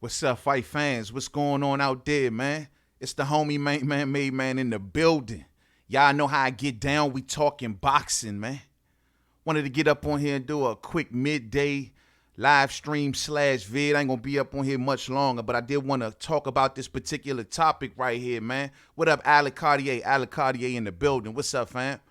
What's up, fight fans? What's going on out there, man? It's the homie made man in the building. Y'all know how I get down. We talking boxing, man. Wanted to get up on here and do a quick midday live stream / vid. I ain't gonna be up on here much longer, but I did want to talk about this particular topic right here, man. What up, Alec Cartier? Alec Cartier in the building. What's up, fam?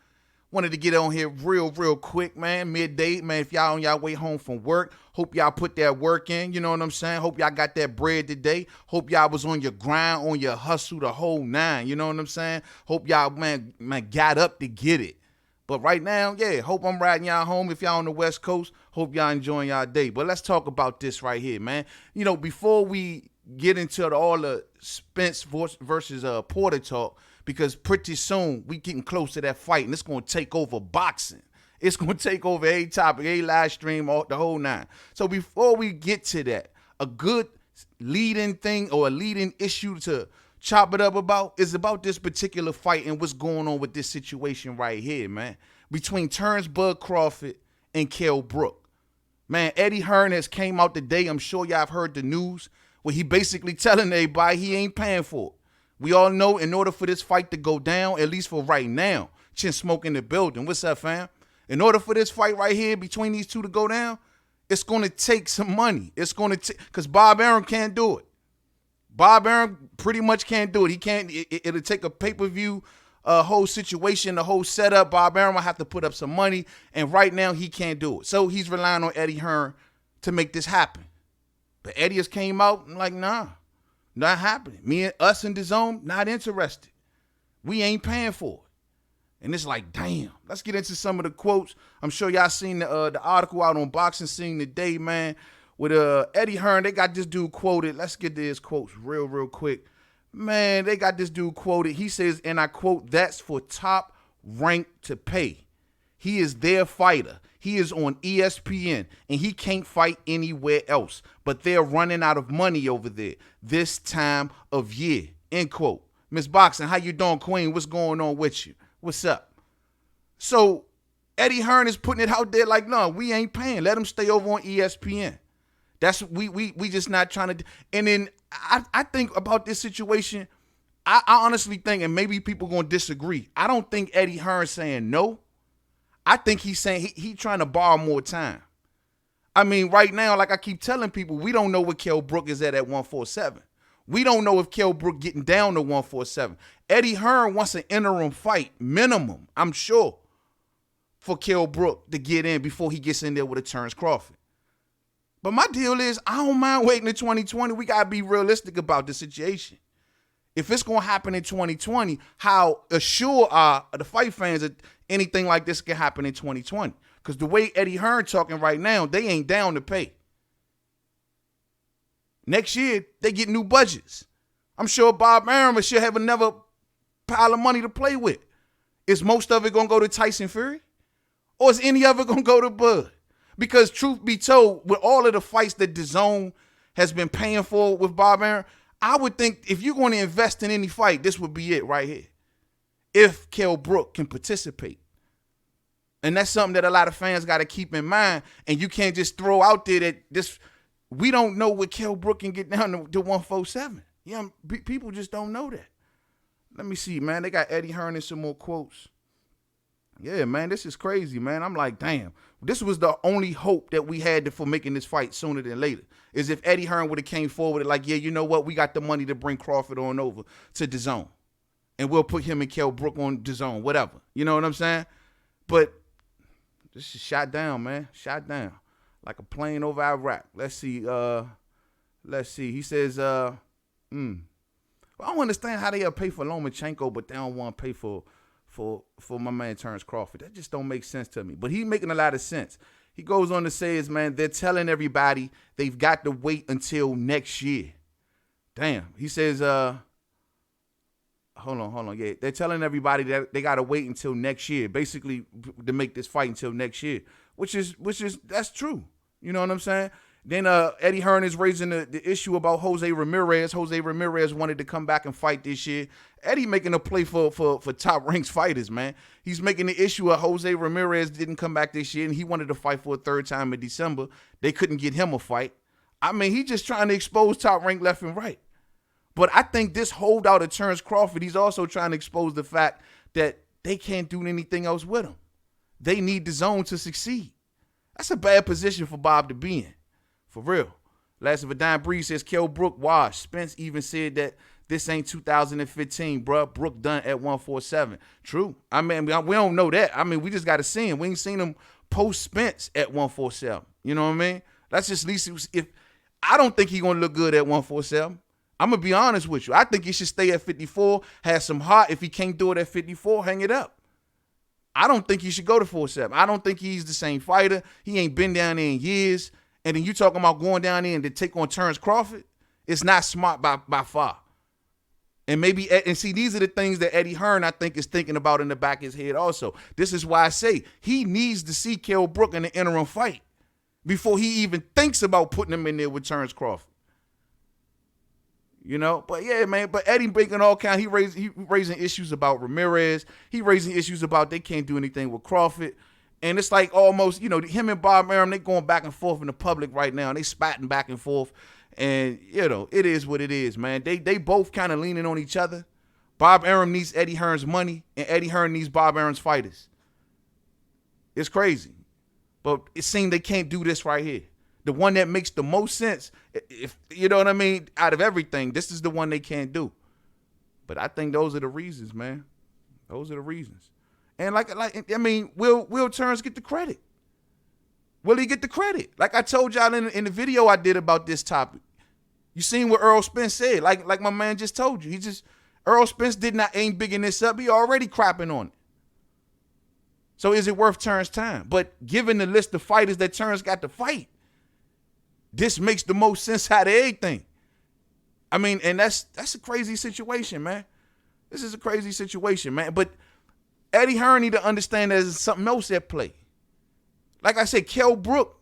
Wanted to get on here real quick, man. Midday, man. If y'all on y'all way home from work, hope y'all put that work in. You know what I'm saying? Hope y'all got that bread today. Hope y'all was on your grind, on your hustle, the whole nine. You know what I'm saying? Hope y'all, man, got up to get it. But right now, yeah, hope I'm riding y'all home. If y'all on the West Coast, hope y'all enjoying y'all day. But let's talk about this right here, man. You know, before we get into all the Spence versus Porter talk, because pretty soon we getting close to that fight, and it's going to take over boxing. It's going to take over a topic, a live stream, the whole nine. So before we get to that, a good leading thing or a leading issue to chop it up about is about this particular fight and what's going on with this situation right here, man, between Bud Crawford and Brook. Man, Eddie Hearn has came out today. I'm sure y'all have heard the news where he basically telling everybody he ain't paying for it. We all know in order for this fight to go down, at least for right now, Chin Smoke in the building. What's up, fam? In order for this fight right here between these two to go down, it's going to take some money. It's going to take, because Bob Arum can't do it. Bob Arum pretty much can't do it. He can't, it'll take a pay-per-view whole situation, the whole setup. Bob Arum will have to put up some money, and right now he can't do it. So he's relying on Eddie Hearn to make this happen. But Eddie has came out and like, nah. Not happening. Me and us in the zone, not interested. We ain't paying for it. And it's like, damn. Let's get into some of the quotes. I'm sure y'all seen the article out on Boxing Scene today, man. With Eddie Hearn, they got this dude quoted. Let's get to his quotes real quick. Man, they got this dude quoted. He says, and I quote, "That's for top rank to pay. He is their fighter. He is on ESPN, and he can't fight anywhere else. But they're running out of money over there this time of year." End quote. Miss Boxing, how you doing, Queen? What's going on with you? What's up? So Eddie Hearn is putting it out there like, no, we ain't paying. Let him stay over on ESPN. That's we just not trying to. And then I think about this situation. I honestly think, and maybe people gonna disagree, I don't think Eddie Hearn saying no. I think he's saying he trying to borrow more time. I mean, right now, like I keep telling people, we don't know what Brook is at 147. We don't know if Brook getting down to 147. Eddie Hearn wants an interim fight, minimum, I'm sure, for Brook to get in before he gets in there with a Terrence Crawford. But my deal is, I don't mind waiting to 2020. We got to be realistic about the situation. If it's going to happen in 2020, how assured are the fight fans that anything like this can happen in 2020? Because the way Eddie Hearn talking right now, they ain't down to pay. Next year, they get new budgets. I'm sure Bob Arum should have another pile of money to play with. Is most of it going to go to Tyson Fury? Or is any of it going to go to Bud? Because truth be told, with all of the fights that DAZN has been paying for with Bob Arum, I would think if you're going to invest in any fight, this would be it right here. If Brook can participate. And that's something that a lot of fans got to keep in mind. And you can't just throw out there that this, we don't know what Brook can get down to 147. Yeah, people just don't know that. Let me see, man. They got Eddie Hearn and some more quotes. Yeah, man, this is crazy, man. I'm like, damn. This was the only hope that we had for making this fight sooner than later. Is if Eddie Hearn would have came forward like, yeah, you know what? We got the money to bring Crawford on over to DAZN. And we'll put him and Brook on DAZN, whatever. You know what I'm saying? But this is shot down, man. Shot down. Like a plane over Iraq. Let's see. He says, well, I don't understand how they pay for Lomachenko, but they don't want to pay for my man Terrence Crawford. That just don't make sense to me. But he's making a lot of sense. He goes on to say is, man, they're telling everybody they've got to wait until next year. Damn. He says, hold on. Yeah, they're telling everybody that they got to wait until next year, basically to make this fight until next year, which is that's true. You know what I'm saying? Then Eddie Hearn is raising the issue about Jose Ramirez. Jose Ramirez wanted to come back and fight this year. Eddie making a play for top ranks fighters, man. He's making the issue of Jose Ramirez didn't come back this year, and he wanted to fight for a third time in December. They couldn't get him a fight. I mean, he just trying to expose Top Rank left and right. But I think this holdout of Terrence Crawford, he's also trying to expose the fact that they can't do anything else with him. They need the zone to succeed. That's a bad position for Bob to be in. For real. Last of a Dime Breeze says, Kel Brook washed. Spence even said that this ain't 2015, bruh. Brook done at 147. True. I mean, we don't know that. I mean, we just got to see him. We ain't seen him post Spence at 147. You know what I mean? That's just at least if I don't think he going to look good at 147. I'm going to be honest with you. I think he should stay at 54, have some heart. If he can't do it at 54, hang it up. I don't think he should go to 47. I don't think he's the same fighter. He ain't been down there in years. And then you talking about going down there and to take on Terrence Crawford? It's not smart by far. And maybe, and see, these are the things that Eddie Hearn, I think, is thinking about in the back of his head also. This is why I say he needs to see Kell Brook in the interim fight before he even thinks about putting him in there with Terrence Crawford. You know, but yeah, man. But Eddie breaking all kind. He raising issues about Ramirez. He raising issues about they can't do anything with Crawford. And it's like almost, you know, him and Bob Arum, they going back and forth in the public right now. And they spatting back and forth. And, you know, it is what it is, man. They both kind of leaning on each other. Bob Arum needs Eddie Hearn's money, and Eddie Hearn needs Bob Arum's fighters. It's crazy. But it seems they can't do this right here. The one that makes the most sense, if you know what I mean, out of everything, this is the one they can't do. But I think those are the reasons, man. Those are the reasons. And like I mean, will Terrence get the credit? Will he get the credit? Like I told y'all in the video I did about this topic. You seen what Earl Spence said. Like my man just told you. Earl Spence ain't bigging this up. He already crapping on it. So is it worth Terrence's time? But given the list of fighters that Terrence got to fight, this makes the most sense out of everything. I mean, and that's a crazy situation, man. This is a crazy situation, man. But Eddie Hearn need to understand there's something else at play. Like I said, Kell Brook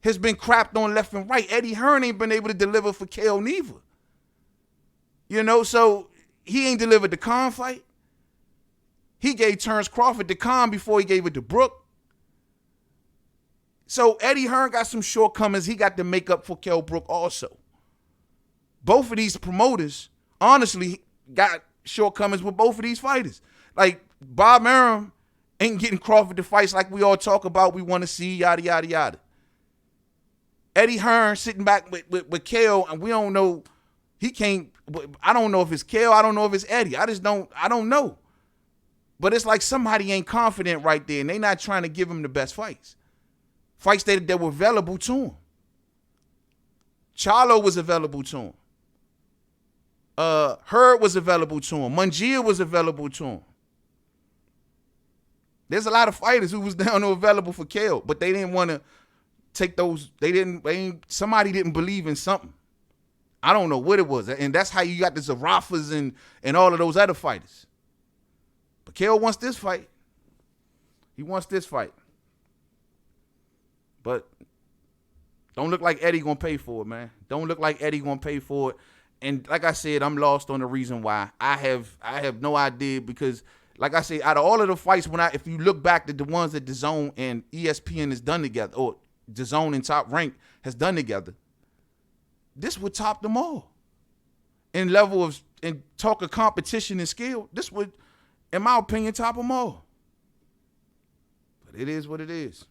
has been crapped on left and right. Eddie Hearn ain't been able to deliver for Kell neither. You know, so he ain't delivered the Khan fight. He gave Terrence Crawford the Khan before he gave it to Brook. So Eddie Hearn got some shortcomings he got to make up for Kell Brook also. Both of these promoters, honestly, got shortcomings with both of these fighters. Like, Bob Arum ain't getting Crawford to fights like we all talk about, we want to see, yada, yada, yada. Eddie Hearn sitting back with Kell, and we don't know, he can't, I don't know if it's Kell, I don't know if it's Eddie. I don't know. But it's like somebody ain't confident right there, and they not trying to give him the best fights. Fights that were available to him. Charlo was available to him. Hearn was available to him. Mungia was available to him. There's a lot of fighters who was down there available for Kell, but they didn't want to take those. Somebody didn't believe in something. I don't know what it was. And that's how you got the Zarafas and all of those other fighters. But Kell wants this fight. He wants this fight. But don't look like Eddie gonna pay for it, man. Don't look like Eddie gonna pay for it. And like I said, I'm lost on the reason why. I have no idea because, like I said, out of all of the fights, if you look back to the ones that DAZN and ESPN has done together, or DAZN and Top Rank has done together, this would top them all. In level of, and talk of competition and skill, this would, in my opinion, top them all. But it is what it is.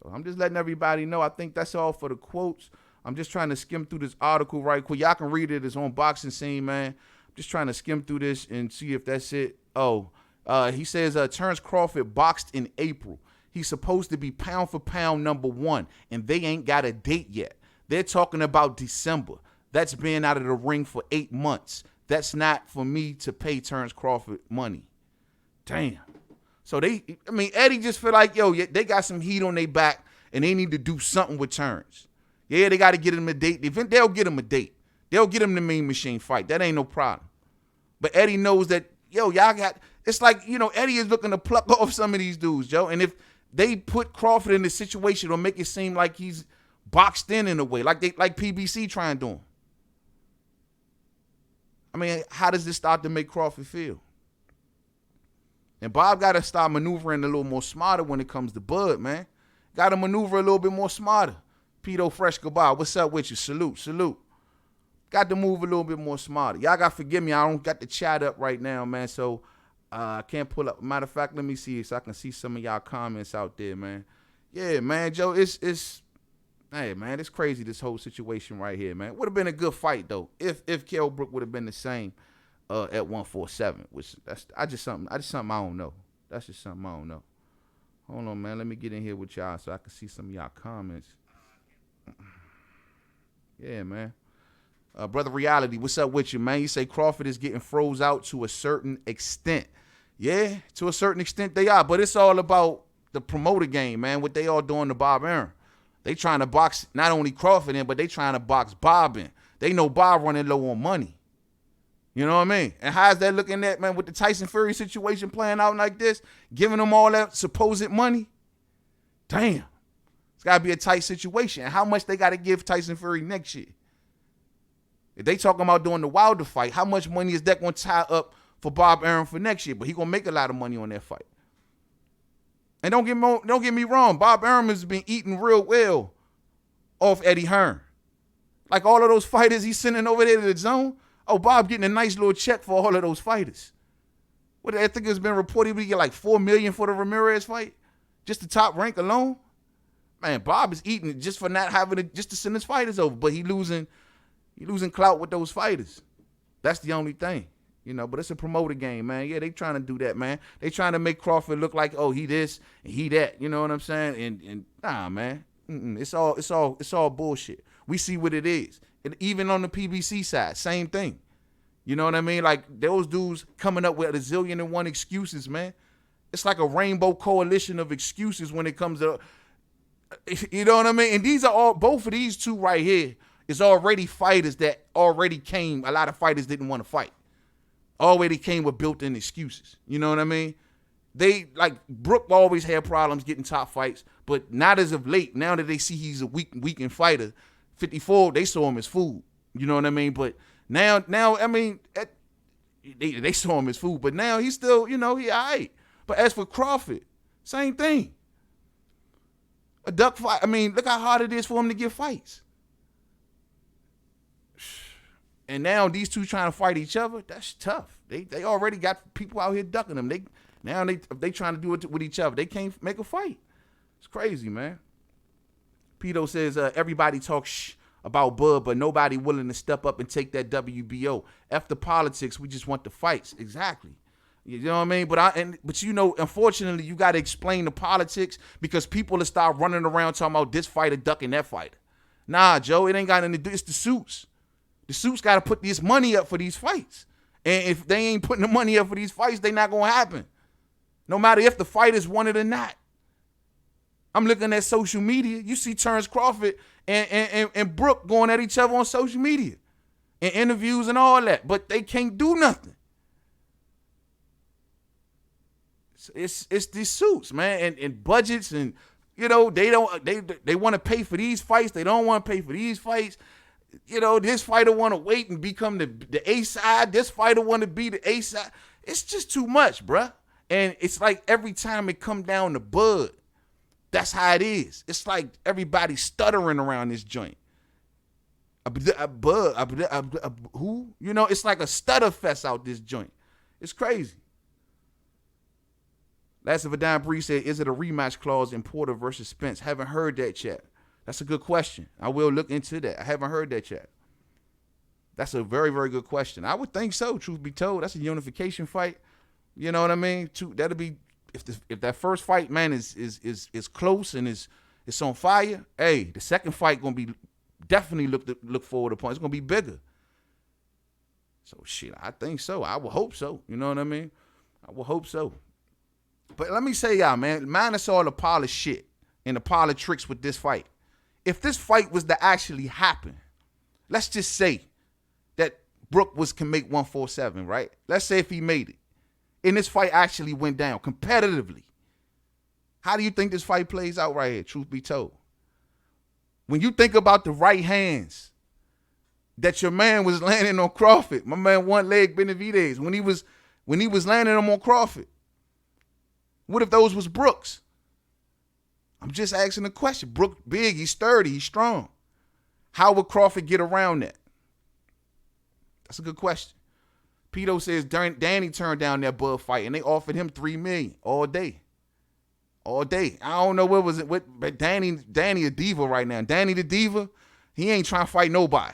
So I'm just letting everybody know. I think that's all for the quotes. I'm just trying to skim through this article right quick. Y'all can read it. It's on Boxing Scene, man. I'm just trying to skim through this and see if that's it. He says Terrence Crawford boxed in April. He's supposed to be pound for pound #1, and they ain't got a date yet. They're talking about December. That's been out of the ring for 8 months. That's not for me to pay Terrence Crawford money. Damn. So Eddie just feel like, they got some heat on their back and they need to do something with Terrence. Yeah, they got to get him a date. They'll get him a date. They'll get him the Mean Machine fight. That ain't no problem. But Eddie knows that, y'all got, it's like, Eddie is looking to pluck off some of these dudes, Joe. And if they put Crawford in this situation or make it seem like he's boxed in a way, like PBC trying to do him. I mean, how does this start to make Crawford feel? And Bob got to start maneuvering a little more smarter when it comes to Bud, man. Got to maneuver a little bit more smarter. Pedo Fresh Goodbye. What's up with you? Salute, salute. Got to move a little bit more smarter. Y'all got to forgive me. I don't got the chat up right now, man. So I can't pull up. Matter of fact, let me see so I can see some of y'all comments out there, man. Yeah, man, Joe, hey, man, it's crazy, this whole situation right here, man. Would have been a good fight, though, if Kell Brook would have been the same at 147, which that's just something I don't know. That's just something I don't know. Hold on, man. Let me get in here with y'all so I can see some of y'all comments. Yeah, man. Brother Reality, what's up with you, man? You say Crawford is getting froze out to a certain extent. Yeah, to a certain extent they are, but it's all about the promoter game, man, what they all doing to Bob Hearn. They trying to box not only Crawford in, but they trying to box Bob in. They know Bob running low on money. You know what I mean? And how's that looking at, man, with the Tyson Fury situation playing out like this, giving them all that supposed money? Damn. It's got to be a tight situation. And how much they got to give Tyson Fury next year? If they talking about doing the Wilder fight, how much money is that going to tie up for Bob Hearn for next year? But he going to make a lot of money on that fight. And don't get me wrong, Bob Hearn has been eating real well off Eddie Hearn. Like all of those fighters he's sending over there to the zone. Oh, Bob getting a nice little check for all of those fighters. What I think it's been reported we get like $4 million for the Ramirez fight, just the top rank alone. Man, Bob is eating just for not having it, just to send his fighters over, but he losing clout with those fighters. That's the only thing, you know. But it's a promoter game, man. Yeah, they trying to do that, man. They trying to make Crawford look like, oh, he this and he that. You know what I'm saying? And nah, man. It's all bullshit. We see what it is. And even on the PBC side, same thing. You know what I mean? Like those dudes coming up with a zillion and one excuses, man. It's like a rainbow coalition of excuses when it comes to, you know what I mean? And these are all, both of these two right here is already fighters that already came. A lot of fighters didn't want to fight. Already came with built-in excuses. You know what I mean? They, like, Brook always had problems getting top fights, but not as of late. Now that they see he's a weakened fighter, 54, they saw him as food. You know what I mean? But now, I mean, they saw him as food, but now he's still, you know, he all right. But as for Crawford, same thing. A duck fight. I mean, look how hard it is for him to get fights. And now these two trying to fight each other, that's tough. They already got people out here ducking them. They trying to do it with each other. They can't make a fight. It's crazy, man. Pedo says, everybody talks about Bud, but nobody willing to step up and take that WBO. F the politics, we just want the fights. Exactly. You know what I mean? But you know, unfortunately, you got to explain the politics because people will start running around talking about this fighter ducking that fighter. Nah, Joe, it ain't got anything to do. It's the suits. The suits got to put this money up for these fights. And if they ain't putting the money up for these fights, they not going to happen. No matter if the fighters want it or not. I'm looking at social media. You see Terrence Crawford and Brook going at each other on social media. And interviews and all that. But they can't do nothing. It's these suits, man. And budgets and, you know, they want to pay for these fights. They don't want to pay for these fights. You know, this fighter want to wait and become the A side. This fighter want to be the A side. It's just too much, bruh. And it's like every time it come down to Bud, that's how it is. It's like everybody stuttering around this joint. Who? You know, it's like a stutter fest out this joint. It's crazy. Last of a Dime Bree said, is it a rematch clause in Porter versus Spence? Haven't heard that yet. That's a good question. I will look into that. I haven't heard that yet. That's a very, very good question. I would think so, truth be told. That's a unification fight. You know what I mean? That'll be if that first fight, man, is close and it's on fire. Hey, the second fight gonna be definitely look forward upon. It's gonna be bigger. So shit, I think so. I would hope so. You know what I mean? I would hope so. But let me say y'all, man, minus all the polished shit and the politics with this fight. If this fight was to actually happen, let's just say that Brook can make 147, right? Let's say if he made it, and this fight actually went down competitively. How do you think this fight plays out right here, truth be told? When you think about the right hands that your man was landing on Crawford, my man One Leg Benavidez, when he was landing them on Crawford, what if those was Brook's? I'm just asking a question. Brook big, he's sturdy, he's strong. How would Crawford get around that? That's a good question. Pito says Danny turned down that Bud fight and they offered him $3 million all day. All day. I don't know what was it. But Danny a diva right now. Danny the diva, he ain't trying to fight nobody.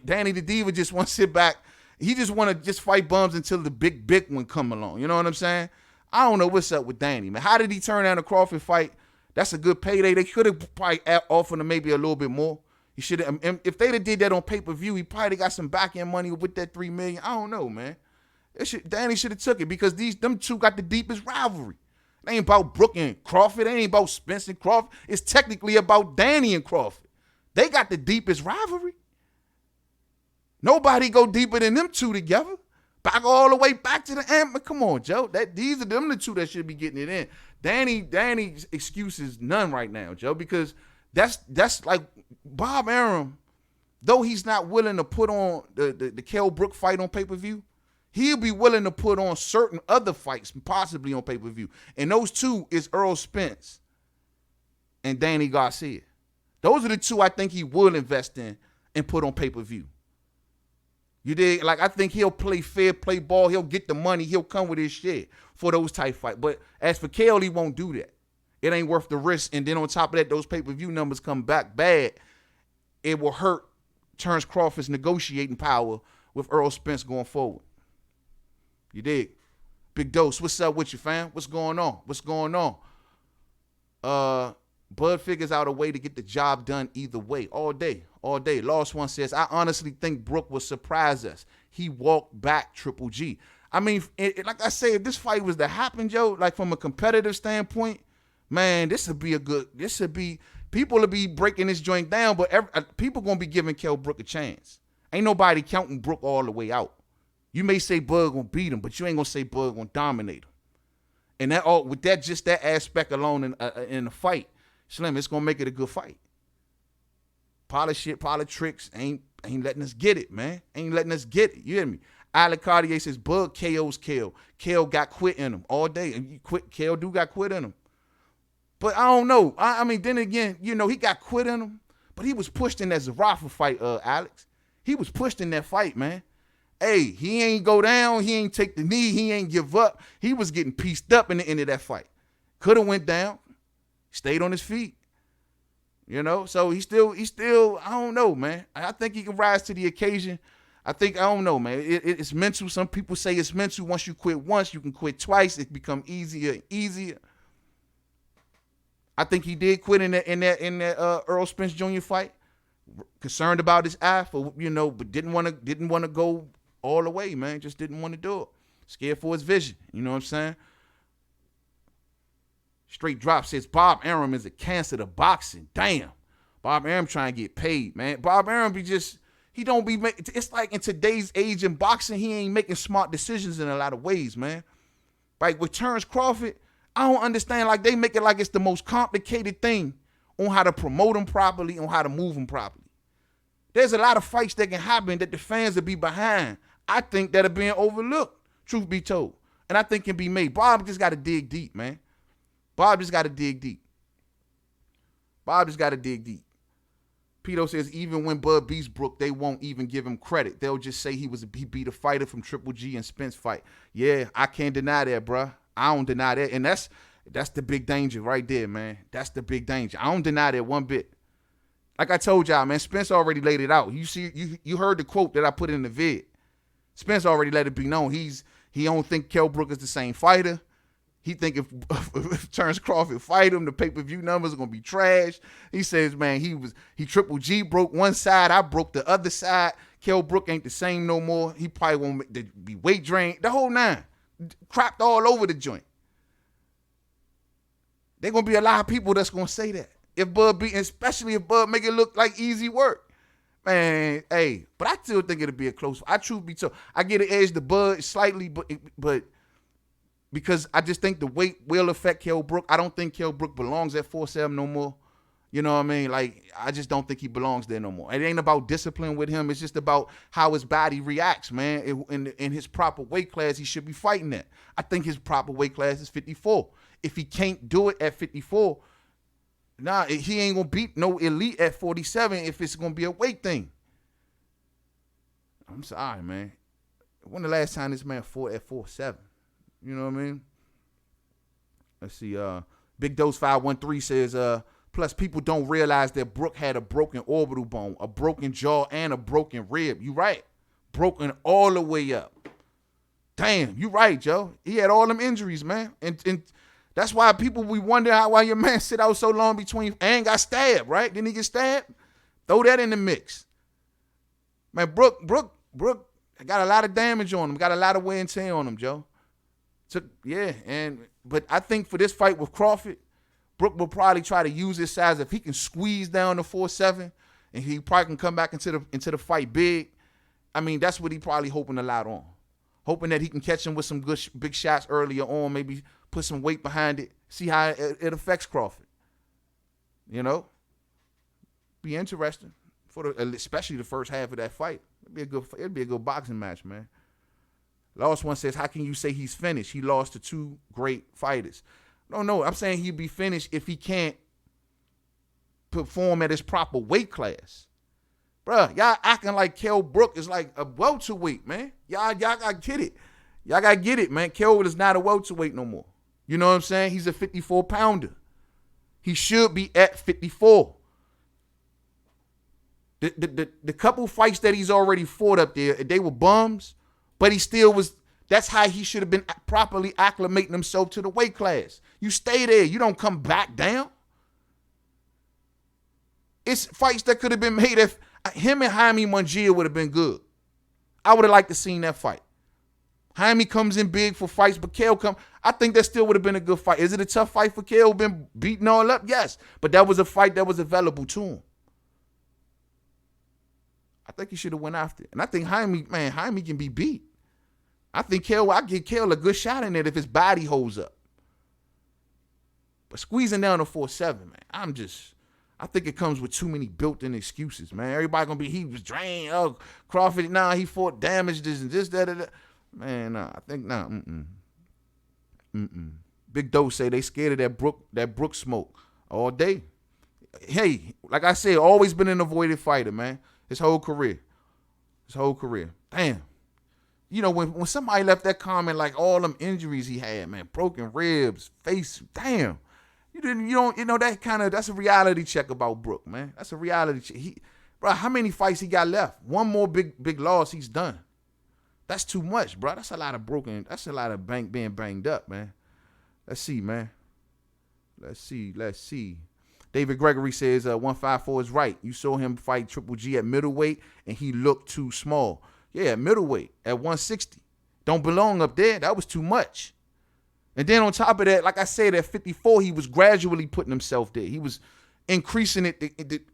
Danny the diva just want to sit back. He just want to just fight bums until the big one come along. You know what I'm saying? I don't know what's up with Danny, man. How did he turn down the Crawford fight? That's a good payday. They should have probably offered him maybe a little bit more. He should have. If they'd have did that on pay-per-view, he probably got some back-end money with that $3 million. I don't know, man. Danny should have took it because them two got the deepest rivalry. It ain't about Brook and Crawford. It ain't about Spence and Crawford. It's technically about Danny and Crawford. They got the deepest rivalry. Nobody go deeper than them two together. Back all the way back to the end. Come on, Joe. These are them the two that should be getting it in. Danny's excuse is none right now, Joe, because that's like Bob Arum, though he's not willing to put on the Kell Brook fight on pay-per-view, he'll be willing to put on certain other fights possibly on pay-per-view. And those two is Earl Spence and Danny Garcia. Those are the two I think he will invest in and put on pay-per-view. You dig? Like, I think he'll play fair, play ball. He'll get the money. He'll come with his shit for those type fights. But as for Kell, he won't do that. It ain't worth the risk. And then on top of that, those pay-per-view numbers come back bad. It will hurt Terrence Crawford's negotiating power with Earl Spence going forward. You dig? Big Dose, what's up with you, fam? What's going on? What's going on? Bud figures out a way to get the job done either way. All day. Lost One says, I honestly think Brook will surprise us. He walked back Triple G. I mean, like I say, if this fight was to happen, Joe, like from a competitive standpoint, man, people will be breaking this joint down, but people going to be giving Kell Brook a chance. Ain't nobody counting Brook all the way out. You may say Bud going to beat him, but you ain't going to say Bud going to dominate him. And with that aspect alone in the fight, Slim, it's going to make it a good fight. Politics ain't letting us get it, man. Ain't letting us get it. You hear me? Alec Cartier says, Bud KO's Kell. Kell got quit in him all day. And Kell do got quit in him. But I don't know. I mean, then again, he got quit in him, but he was pushed in that Zarafa fight, Alex. He was pushed in that fight, man. Hey, he ain't go down. He ain't take the knee. He ain't give up. He was getting pieced up in the end of that fight. Could have went down. Stayed on his feet. So he's still, I don't know, man. I think he can rise to the occasion. I don't know, man. It's mental. Some people say it's mental. Once you quit once, you can quit twice. It become easier and easier. I think he did quit in that Earl Spence Jr. fight. Concerned about his eye but didn't want to go all the way, man. Just didn't want to do it. Scared for his vision. You know what I'm saying? Straight Drop says Bob Arum is a cancer to boxing. Damn. Bob Arum trying to get paid, man. Bob Arum it's like in today's age in boxing, he ain't making smart decisions in a lot of ways, man. Like with Terrence Crawford, I don't understand. Like they make it like it's the most complicated thing on how to promote him properly, on how to move him properly. There's a lot of fights that can happen that the fans will be behind. I think that are being overlooked, truth be told. And I think can be made. Bob just got to dig deep, man. Bob just got to dig deep. Pito says even when Bud beats Brook, they won't even give him credit. They'll just say he beat a fighter from Triple G and Spence fight. Yeah, I can't deny that, bruh. I don't deny that. And that's the big danger right there, man. That's the big danger. I don't deny that one bit. Like I told y'all, man, Spence already laid it out. You heard the quote that I put in the vid. Spence already let it be known. He don't think Kell Brook is the same fighter. He think if Terrence Crawford fight him, the pay-per-view numbers are gonna be trash. He says, man, he Triple G broke one side, I broke the other side. Kell Brook ain't the same no more. He probably won't be weight drained. The whole nine. Crapped all over the joint. There gonna be a lot of people that's gonna say that. Especially if Bud make it look like easy work. Man, hey, but I still think it'll be a close fight. Truth be told, I get an edge to Bud slightly, but because I just think the weight will affect Kell Brook. I don't think Kell Brook belongs at 4-7 no more. You know what I mean? Like, I just don't think he belongs there no more. It ain't about discipline with him. It's just about how his body reacts, man. In his proper weight class, he should be fighting that. I think his proper weight class is 54. If he can't do it at 54, Nah, he ain't gonna beat no elite at 47 if it's gonna be a weight thing. I'm sorry, man. When the last time this man fought at 47? You know what I mean? Let's see. Big Dose 513 says, plus people don't realize that Brook had a broken orbital bone, a broken jaw, and a broken rib. You right. Broken all the way up. Damn, you right, Joe. He had all them injuries, man. And that's why we wonder why your man sit out so long between and got stabbed, right? Didn't he get stabbed? Throw that in the mix. Man, Brook got a lot of damage on him. Got a lot of wear and tear on him, Joe. But I think for this fight with Crawford, Brook will probably try to use his size. If he can squeeze down to 4-7, and he probably can come back into the fight big. I mean, that's what he probably hoping a lot on. Hoping that he can catch him with some good big shots earlier on, maybe put some weight behind it, see how it affects Crawford. You know? Be interesting, especially the first half of that fight. It'd be a good boxing match, man. Last one says, how can you say he's finished? He lost to two great fighters. No, I'm saying he'd be finished if he can't perform at his proper weight class. Bruh, y'all acting like Kell Brook is like a welterweight, man. Y'all gotta get it. Y'all gotta get it, man. Kell is not a welterweight no more. You know what I'm saying? He's a 54-pounder. He should be at 54. The couple fights that he's already fought up there, they were bums, but he still was. That's how he should have been properly acclimating himself to the weight class. You stay there. You don't come back down. It's fights that could have been made if him and Jaime Munguia would have been good. I would have liked to seen that fight. Jaime comes in big for fights, but Kell I think that still would have been a good fight. Is it a tough fight for Kell? Been beaten all up? Yes. But that was a fight that was available to him. I think he should have went after it. And I think Jaime can be beat. I think I give Kell a good shot in it if his body holds up. But squeezing down to 4-7, man, I think it comes with too many built-in excuses, man. Everybody gonna be, he was drained. Oh, Crawford, he fought damaged this and this, that. Man, I think, Big Dose say they scared of that Brook smoke all day. Hey, like I said, always been an avoided fighter, man. His whole career. Damn. You know, when somebody left that comment like all them injuries he had, man, broken ribs, face, damn. That's a reality check about Brook, man. That's a reality check. Bro, how many fights he got left? One more big loss, he's done. That's too much, bro. That's a lot of being banged up, man. Let's see, man. Let's see. David Gregory says 154 is right. You saw him fight Triple G at middleweight, and he looked too small. Yeah, at middleweight, at 160. Don't belong up there. That was too much. And then on top of that, like I said, at 54, he was gradually putting himself there. He was increasing it.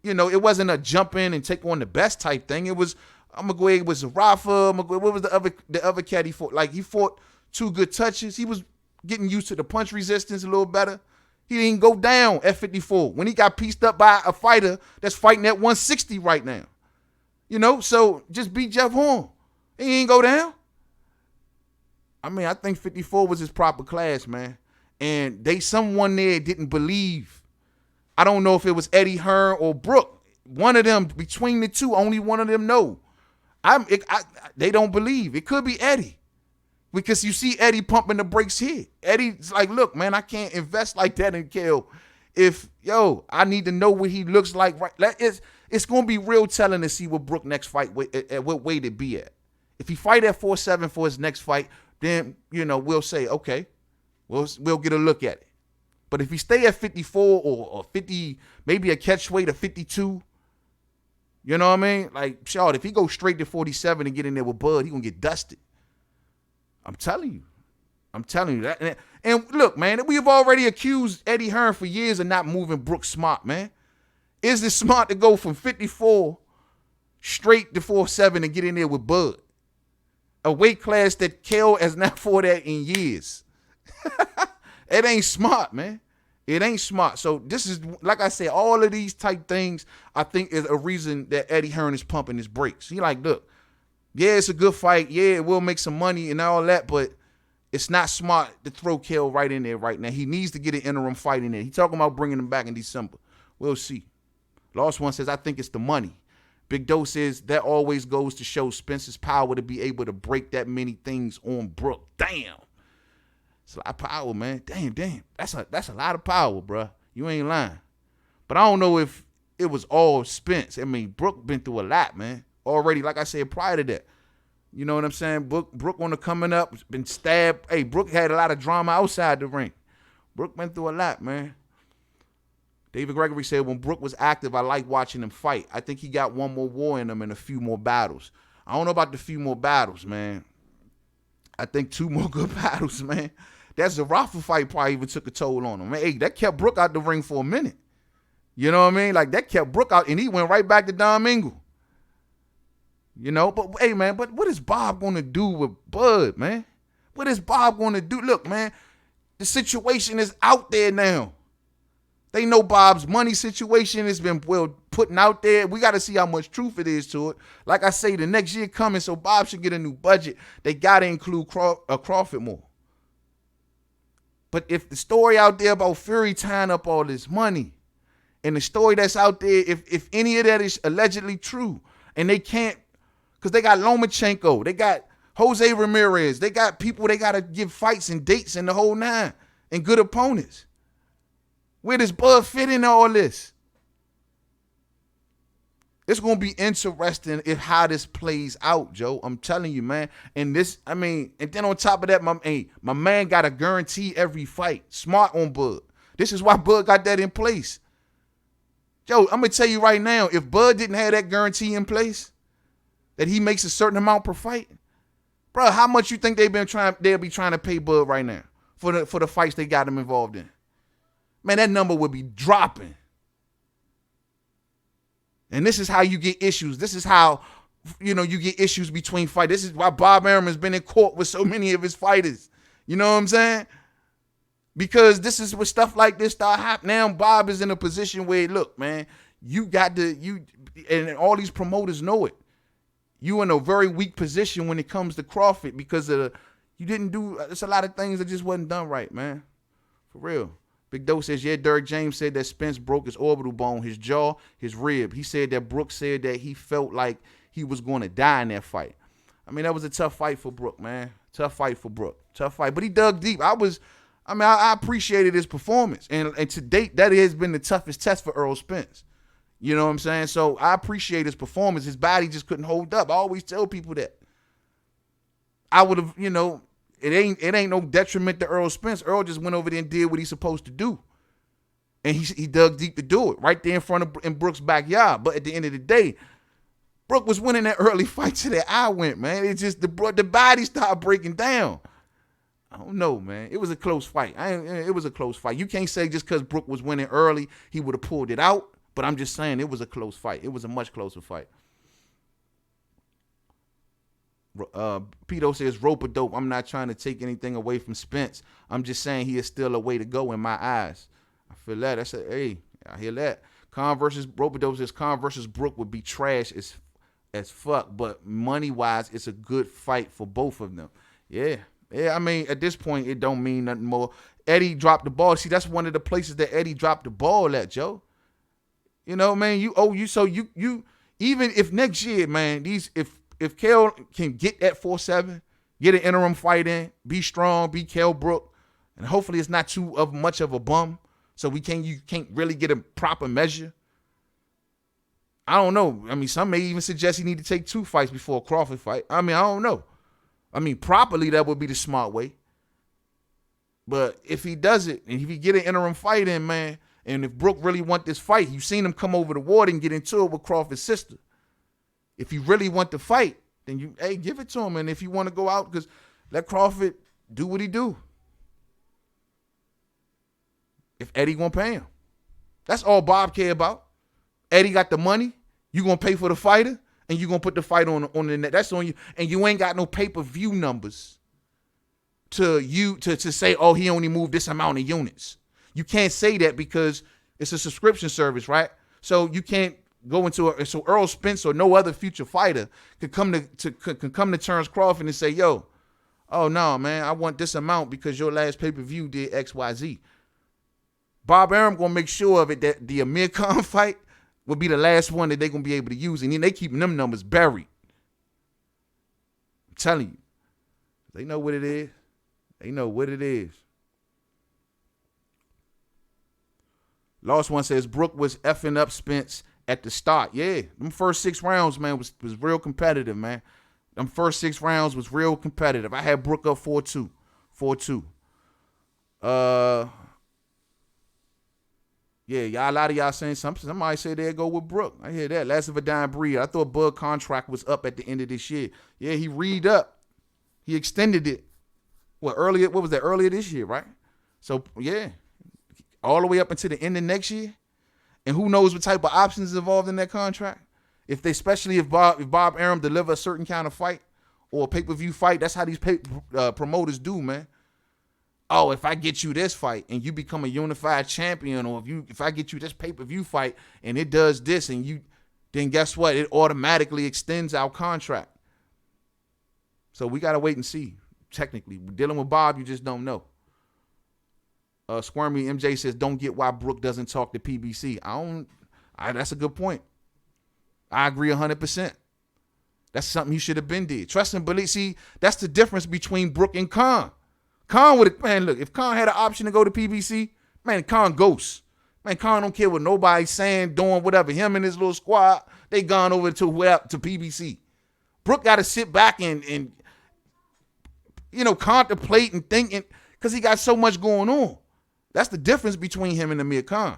It wasn't a jump in and take on the best type thing. It was, I'm going to go ahead with Zarafa. What was the other cat he fought? Like, he fought two good touches. He was getting used to the punch resistance a little better. He didn't go down at 54 when he got pieced up by a fighter that's fighting at 160 right now. So just beat Jeff Hearn. He ain't go down. I mean, I think 54 was his proper class, man. And someone there didn't believe. I don't know if it was Eddie Hearn or Brook. One of them, between the two, only one of them know. They don't believe. It could be Eddie. Because you see Eddie pumping the brakes here. Eddie's like, look, man, I can't invest like that in Kell. I need to know what he looks like. Right, it's going to be real telling to see what Brook next fight, at what weight it be at. If he fight at 4-7 for his next fight, then, we'll say, okay, we'll get a look at it. But if he stay at 54 or 50, maybe a catch weight of 52, you know what I mean? Like, short, if he goes straight to 47 and get in there with Bud, he going to get dusted. I'm telling you that. And look, man, we've already accused Eddie Hearn for years of not moving Brook smart, man. Is it smart to go from 54 straight to 4-7 and get in there with Bud? A weight class that Kell has not fought at in years. It ain't smart, man. It ain't smart. So this is, like I said, all of these type things, I think is a reason that Eddie Hearn is pumping his brakes. He like, look, yeah, it's a good fight. Yeah, it will make some money and all that, but it's not smart to throw Kell right in there right now. He needs to get an interim fight in there. He's talking about bringing him back in December. We'll see. Lost One says, I think it's the money. Big Doe says, that always goes to show Spence's power to be able to break that many things on Brook. Damn. It's a lot of power, man. Damn. That's a lot of power, bro. You ain't lying. But I don't know if it was all Spence. I mean, Brook been through a lot, man. Already, like I said, prior to that. You know what I'm saying? Brook on the coming up, been stabbed. Hey, Brook had a lot of drama outside the ring. Brook been through a lot, man. David Gregory said, when Brook was active, I liked watching him fight. I think he got one more war in him and a few more battles. I don't know about the few more battles, man. I think 2 more good battles, man. That Zarafa fight probably even took a toll on him. Man, hey, that kept Brook out the ring for a minute. You know what I mean? Like, that kept Brook out, and he went right back to Don Mingle. You know, but, hey, man, but what is Bob going to do with Bud, man? What is Bob going to do? Look, man, the situation is out there now. They know Bob's money situation has been putting out there. We got to see how much truth it is to it. Like I say, the next year coming, so Bob should get a new budget. They got to include Crawford more. But if the story out there about Fury tying up all this money, and the story that's out there, if any of that is allegedly true, and they can't, because they got Lomachenko, they got Jose Ramirez, they got people they got to give fights and dates and the whole nine, and good opponents. Where does Bud fit in all this? It's going to be interesting if how this plays out, Joe. I'm telling you, man. And this, I mean, and then on top of that, my man got to guarantee every fight. Smart on Bud. This is why Bud got that in place. Joe, I'm going to tell you right now, if Bud didn't have that guarantee in place, that he makes a certain amount per fight, bro, how much you think they'll be trying to pay Bud right now for the fights they got him involved in? Man, that number would be dropping. And this is how you get issues. This is how, you get issues between fighters. This is why Bob Arum has been in court with so many of his fighters. You know what I'm saying? Because this is where stuff like this start happening. Now Bob is in a position where, look, man, and all these promoters know it. You in a very weak position when it comes to Crawford because you didn't do, there's a lot of things that just wasn't done right, man. For real. Big Doe says, yeah, Derek James said that Spence broke his orbital bone, his jaw, his rib. He said that Brook said that he felt like he was going to die in that fight. I mean, that was a tough fight for Brook, man. Tough fight for Brook. Tough fight. But he dug deep. I appreciated his performance. And to date, that has been the toughest test for Errol Spence. You know what I'm saying? So I appreciate his performance. His body just couldn't hold up. I always tell people that. I would have, it ain't no detriment to Errol Spence. Earl just went over there and did what he's supposed to do. And he dug deep to do it right there in Brook's backyard. But at the end of the day, Brook was winning that early fight to the eye went, man. It's just the body started breaking down. I don't know, man. It was a close fight. It was a close fight. You can't say just because Brook was winning early, he would have pulled it out. But I'm just saying it was a close fight. It was a much closer fight. Pito says, rope a dope. I'm not trying to take anything away from Spence. I'm just saying he is still a way to go in my eyes. I feel that. I hear that. Khan versus rope a dope says Khan versus Brook would be trash as fuck, but money-wise, it's a good fight for both of them. Yeah. I mean, at this point, it don't mean nothing more. Eddie dropped the ball. See, that's one of the places that Eddie dropped the ball at, Joe. You know, man, you even if next year, man, if Kel can get that 4-7, get an interim fight in, be strong, be Kel Brook, and hopefully it's not too much of a bum, so you can't really get a proper measure. I don't know. I mean, some may even suggest he need to take 2 fights before a Crawford fight. I mean, I don't know. I mean, properly, that would be the smart way. But if he does it, and if he get an interim fight in, man, and if Brook really want this fight, you've seen him come over the water and get into it with Crawford's sister. If you really want the fight, then give it to him. And if you want to go out, because let Crawford do what he do. If Eddie gonna pay him. That's all Bob care about. Eddie got the money. You gonna pay for the fighter, and you gonna put the fight on the net. That's on you. And you ain't got no pay-per-view numbers to say, oh, he only moved this amount of units. You can't say that because it's a subscription service, right? So you can't go into so Errol Spence or no other future fighter could come to Terrence Crawford and say, yo, oh no, man, I want this amount because your last pay-per-view did XYZ. Bob Arum gonna make sure of it that the Amir Khan fight will be the last one that they gonna be able to use, and then they keeping them numbers buried. I'm telling you, they know what it is. They know what it is. Lost one says Brook was effing up Spence at the start. Yeah, them first 6 rounds, man, was real competitive, man. Them first 6 rounds was real competitive. I had Brook up 4-2. 4-2. Yeah, a lot of y'all saying something. Somebody say they'll go with Brook. I hear that. Last of a dying breed. I thought Bud contract was up at the end of this year. Yeah, he re-upped. He extended it. What was that? Earlier this year, right? So, yeah. All the way up until the end of next year. And who knows what type of options involved in that contract? Especially if Bob Arum deliver a certain kind of fight or a pay-per-view fight, that's how these promoters do, man. Oh, if I get you this fight and you become a unified champion, or if I get you this pay-per-view fight and it does this, and then guess what? It automatically extends our contract. So we gotta wait and see. Technically, dealing with Bob, you just don't know. Squirmy MJ says, don't get why Brook doesn't talk to PBC. That's a good point. I agree 100%. That's something he should have been did. Trust and believe. See, that's the difference between Brook and Khan. Khan would have, man, look, if Khan had an option to go to PBC, man, Khan ghosts. Man, Khan don't care what nobody's saying, doing whatever. Him and his little squad, they gone over to PBC. Brook got to sit back and contemplate and think, because he got so much going on. That's the difference between him and Amir Khan.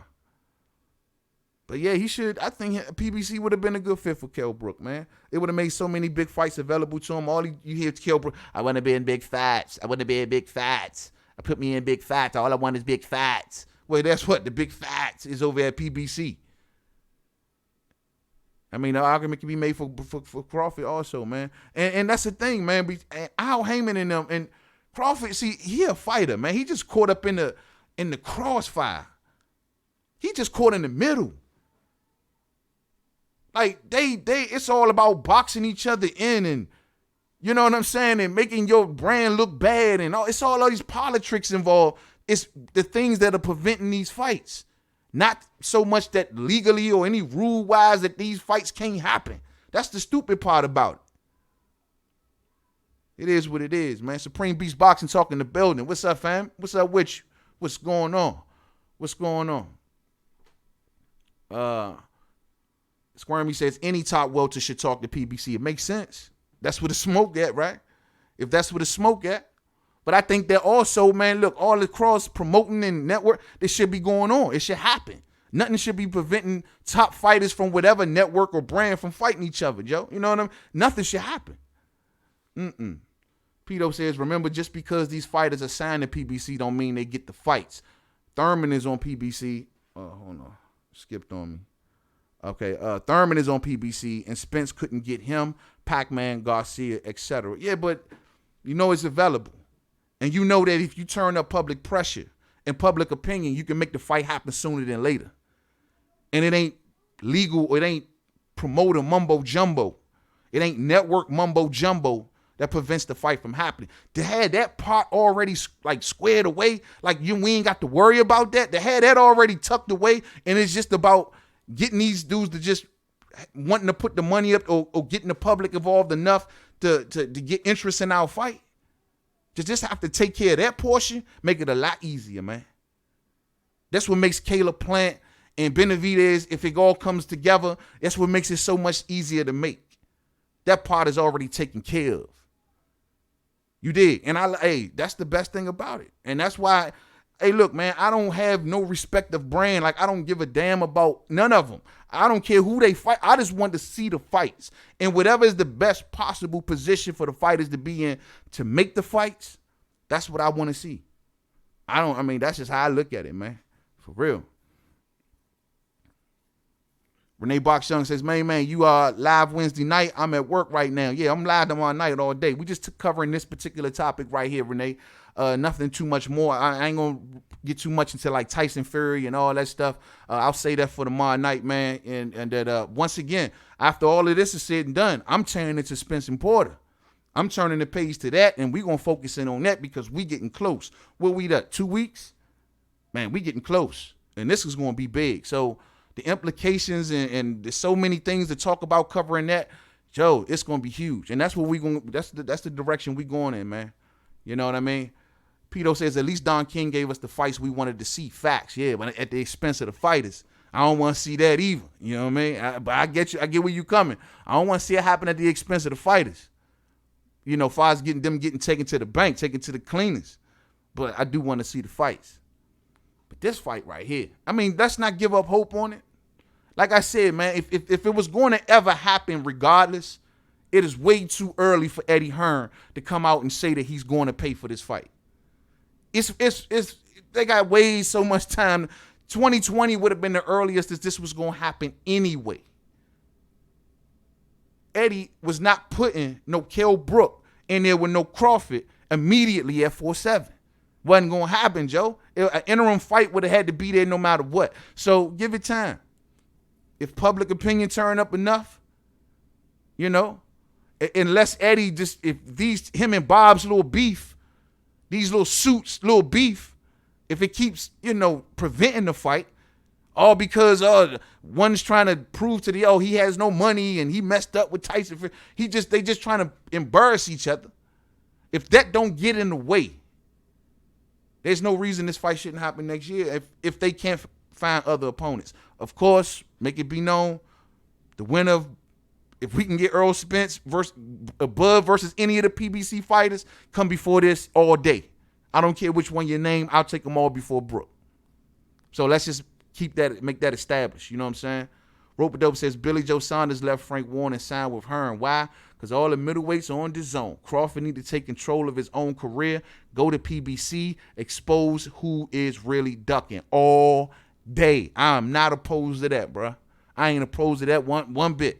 But yeah, he should. I think PBC would have been a good fit for Kell Brook, man. It would have made so many big fights available to him. You hear Kell Brook, I want to be in big fights. I want to be in big fights. Put me in big fights. All I want is big fights. Well, that's what the big fights is over at PBC. I mean, the argument can be made for Crawford also, man. And that's the thing, man. Al Heyman and them and Crawford, see, he a fighter, man. He just caught up in the crossfire. He just caught in the middle. Like it's all about boxing each other in, and you know what I'm saying, and making your brand look bad, and it's all these politics involved. It's the things that are preventing these fights, not so much that legally or any rule wise that these fights can't happen. That's the stupid part about it. It is what it is, man. Supreme Beast Boxing talking the building. What's up, fam? What's up with you? What's going on? What's going on? Squirmy says any top welter should talk to PBC. It makes sense. That's where the smoke at, right? If that's where the smoke at. But I think that also, man, look, all the cross promoting and network, this should be going on. It should happen. Nothing should be preventing top fighters from whatever network or brand from fighting each other, Joe. You know what I mean? Nothing should happen. Pito says, remember, just because these fighters are signed to PBC don't mean they get the fights. Thurman is on PBC. Hold on. Skipped on me. Okay, Thurman is on PBC, and Spence couldn't get him, Pac-Man, Garcia, etc. Yeah, but you know it's available. And you know that if you turn up public pressure and public opinion, you can make the fight happen sooner than later. And it ain't legal, it ain't promoter mumbo-jumbo. It ain't network mumbo-jumbo that prevents the fight from happening. To have that part already like squared away, like we ain't got to worry about that. To have that already tucked away, and it's just about getting these dudes to just wanting to put the money up or getting the public involved enough to get interest in our fight. To just have to take care of that portion, make it a lot easier, man. That's what makes Caleb Plant and Benavidez, if it all comes together, that's what makes it so much easier to make. That part is already taken care of. You did. And that's the best thing about it. And that's why, look, man, I don't have no respect of brand. Like, I don't give a damn about none of them. I don't care who they fight. I just want to see the fights. And whatever is the best possible position for the fighters to be in to make the fights, that's what I want to see. That's just how I look at it, man. For real. Renee Box Young says, man, you are live Wednesday night. I'm at work right now. Yeah, I'm live tomorrow night all day. We just covering this particular topic right here, Renee. Nothing too much more. I ain't gonna get too much into like Tyson Fury and all that stuff. I'll say that for tomorrow night, man. And that once again, after all of this is said and done, I'm turning into Spence and Porter. I'm turning the page to that, and we gonna focus in on that because we getting close. What we got? 2 weeks? Man, we getting close. And this is going to be big. So the implications and there's so many things to talk about covering that, Joe, it's going to be huge. And that's what we going. That's the direction we going in, man. You know what I mean? Pito says at least Don King gave us the fights we wanted to see. Facts, yeah, but at the expense of the fighters. I don't want to see that either. You know what I mean? But I get you. I get where you coming. I don't want to see it happen at the expense of the fighters. You know, far as getting taken to the bank, taken to the cleaners. But I do want to see the fights. But this fight right here, I mean, let's not give up hope on it. Like I said, man, if it was going to ever happen regardless, it is way too early for Eddie Hearn to come out and say that he's going to pay for this fight. It's they got way so much time. 2020 would have been the earliest that this was going to happen anyway. Eddie was not putting no Kell Brook in there with no Crawford immediately at 4-7. Wasn't going to happen, Joe. An interim fight would have had to be there no matter what. So give it time. If public opinion turn up enough, you know, unless Eddie just, him and Bob's little beef, these little suits, little beef, if it keeps, you know, preventing the fight, all because one's trying to prove to he has no money and he messed up with Tyson. They just trying to embarrass each other. If that don't get in the way, there's no reason this fight shouldn't happen next year if they can't find other opponents. Of course, make it be known, the winner of, if we can get Earl Spence Bud versus any of the PBC fighters, come before this all day. I don't care which one you name. I'll take them all before Brook. So let's just make that established. You know what I'm saying? Rope-a-Dope says Billy Joe Saunders left Frank Warren and signed with Hearn. Why? Because all the middleweights are on the zone. Crawford need to take control of his own career, go to PBC, expose who is really ducking all day. I'm not opposed to that, bro. I ain't opposed to that one bit.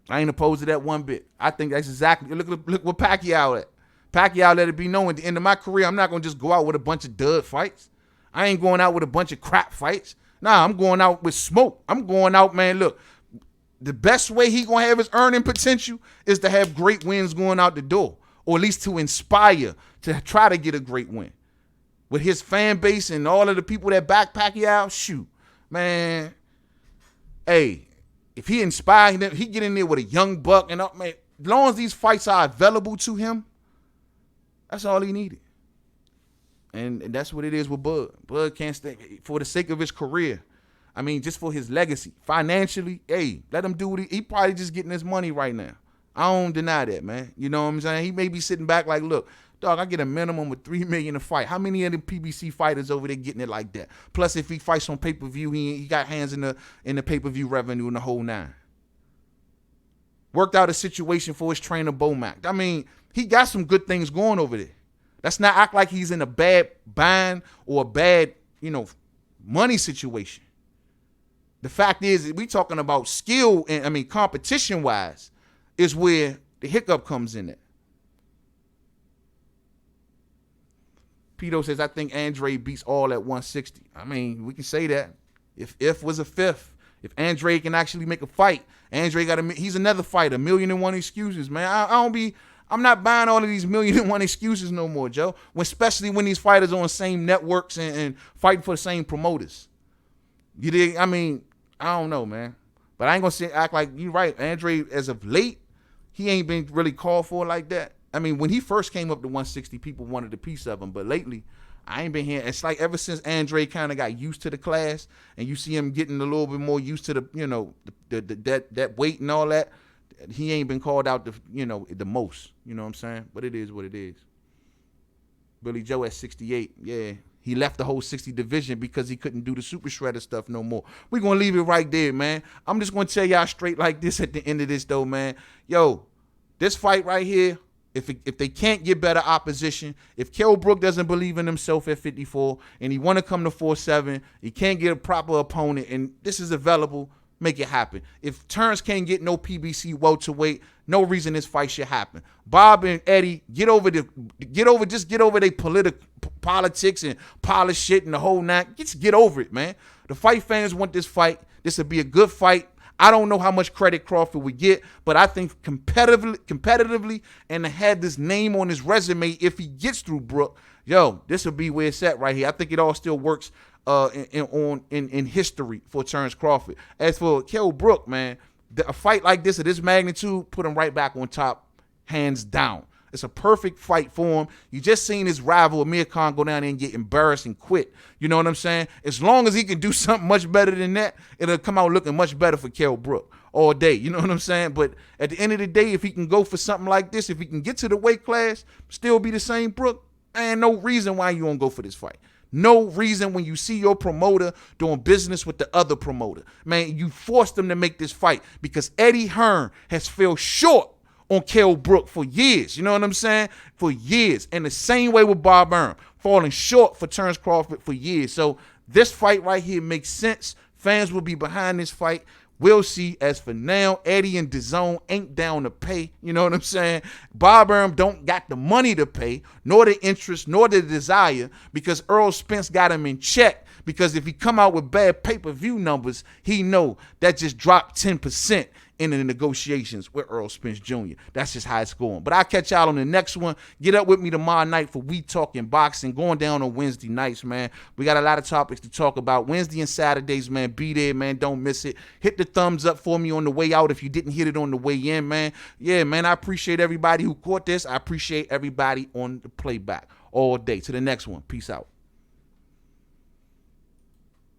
I ain't opposed to that one bit. I think that's exactly, look what Pacquiao at. Pacquiao let it be known at the end of my career, I'm not going to just go out with a bunch of dud fights. I ain't going out with a bunch of crap fights. Nah, I'm going out with smoke. I'm going out, man, look, the best way he going to have his earning potential is to have great wins going out the door, or at least to inspire to try to get a great win. With his fan base and all of the people that back Pacquiao, shoot, man, hey, if he inspired them, he get in there with a young buck, and man, as long as these fights are available to him, that's all he needed. And that's what it is with Bud. Bud can't stay for the sake of his career. I mean, just for his legacy. Financially, hey, let him do what he probably just getting his money right now. I don't deny that, man. You know what I'm saying? He may be sitting back like, look, dog, I get a minimum of $3 million a fight. How many of the PBC fighters over there getting it like that? Plus, if he fights on pay-per-view, he got hands in the pay-per-view revenue and the whole nine. Worked out a situation for his trainer, Bomac. I mean, he got some good things going over there. Let's not act like he's in a bad bind or a bad, money situation. The fact is, we talking about skill and, competition-wise is where the hiccup comes in at. Pito says, I think Andre beats all at 160. I mean, we can say that. If was a fifth. If Andre can actually make a fight, Andre he's another fighter. 1,000,001 excuses, man. I'm not buying all of these 1,000,001 excuses no more, Joe. Especially when these fighters are on the same networks and fighting for the same promoters. You dig? I mean, I don't know, man. But I ain't gonna act like you're right. Andre, as of late, he ain't been really called for like that. I mean, when he first came up to 160, people wanted a piece of him. But lately, I ain't been here. It's like ever since Andre kind of got used to the class, and you see him getting a little bit more used to that weight and all that, he ain't been called out the most. You know what I'm saying? But it is what it is. Billy Joe at 68, yeah. He left the whole 60 division because he couldn't do the super shredder stuff no more. We're going to leave it right there, man. I'm just going to tell y'all straight like this at the end of this, though, man. Yo, this fight right here, if they can't get better opposition, if Kell Brook doesn't believe in himself at 54 and he want to come to 4-7, he can't get a proper opponent, and this is available, make it happen. If Terrence can't get no PBC welterweight, no reason this fight should happen. Bob and Eddie, get over their politics and polish shit and the whole nine. Just get over it, man. The fight fans want this fight. This would be a good fight. I don't know how much credit Crawford would get, but I think competitively, and to have this name on his resume if he gets through Brook, this will be where it's at right here. I think it all still works in history for Terrence Crawford. As for Kell Brook, man, a fight like this of this magnitude put him right back on top, hands down. It's a perfect fight for him. You just seen his rival Amir Khan go down there and get embarrassed and quit. You know what I'm saying? As long as he can do something much better than that, it'll come out looking much better for Kell Brook all day. You know what I'm saying? But at the end of the day, if he can go for something like this, if he can get to the weight class, still be the same Brook, man, no reason why you won't go for this fight. No reason when you see your promoter doing business with the other promoter. Man, you forced them to make this fight because Eddie Hearn has fell short on Kell Brook for years. You know what I'm saying? For years. And the same way with Bob Hearn, falling short for Terrence Crawford for years. So this fight right here makes sense. Fans will be behind this fight. We'll see. As for now, Eddie and DAZN ain't down to pay. You know what I'm saying? Bob Hearn don't got the money to pay, nor the interest, nor the desire, because Errol Spence got him in check. Because if he come out with bad pay-per-view numbers, he know that just dropped 10% in the negotiations with Errol Spence Jr. That's just how it's going. But I'll catch y'all on the next one. Get up with me tomorrow night for We Talking Boxing. Going down on Wednesday nights, man. We got a lot of topics to talk about. Wednesday and Saturdays, man. Be there, man. Don't miss it. Hit the thumbs up for me on the way out if you didn't hit it on the way in, man. Yeah, man. I appreciate everybody who caught this. I appreciate everybody on the playback all day. To the next one. Peace out.